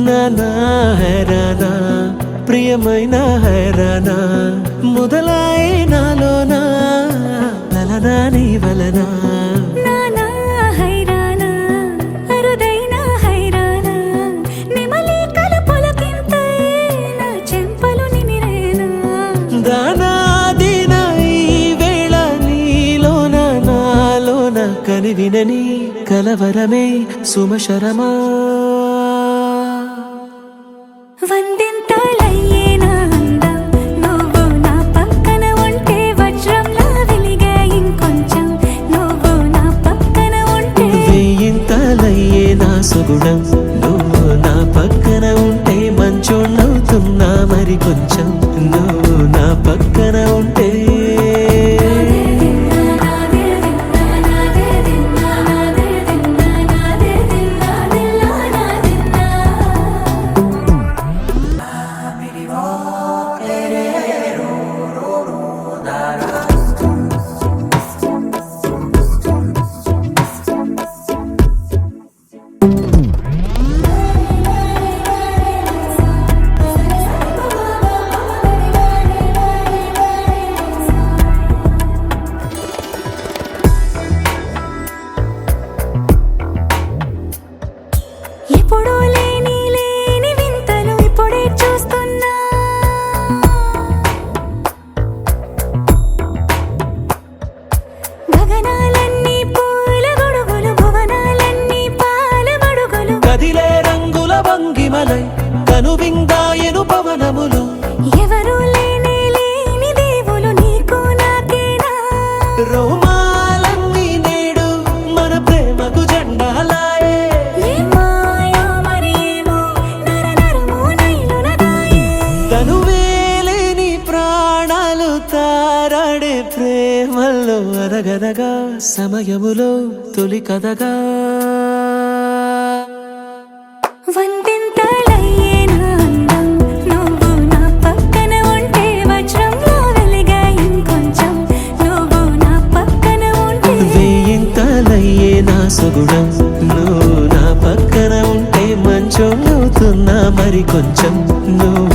నానా హైరానా ప్రియమైన హైరానా మొదలాయే నాలోనా లలనా నీ వలనా నానా హైరానా అరుదైన హైరానా నిమలి కలుపులకింతై నా చెంపలు నిమిరేనా దానాదిన ఈ వేళ నీలోన నాలోన కనివినని కలవరమే సుమశరమా వందింతలయ్యేనా అందం నువ్వు నా పక్కన ఉంటే వజ్రంలా వెలిగే ఇంకొంచెం నువ్వు నా పక్కన ఉంటే వేయింతలయ్యే నా సుగుణం నువ్వు నా పక్కన ఉంటే మంచోణ్ణవుతున్నా మరి కొంచెం నువ్వు నా పక్కన ఉంటే ఎప్పుడూ లేని వింతలు ఇప్పుడే చూస్తున్నా గగనాలన్నీ పూల గొడుగులు భువనాలన్నీ పాల మడుగులు కదిలే రంగుల భంగిమలై కనువిందాయను పవనములు ఎవరు లేని దేవులు నీకు నాకేనా రోమాలన్నీ నేడు మన ప్రేమకు జెండాలాయే ఏ మాయో మరేమో నరనరమో నైలునదాయే తనువేలేని ప్రాణాలు తారాడే ప్రేమల్లో అనగనగా సమయములో తొలి కథగా వందింతలయ్యేనా అందం నువ్వు నా పక్కన ఉంటే వజ్రంలా వెలిగే ఇంకొంచెం నువ్వు నా పక్కన ఉంటే వేయింతలయ్యే నా సుగుణం నువ్వు నా పక్కన ఉంటే మంచోణ్ణవుతున్నా మరి కొంచెం నువ్వు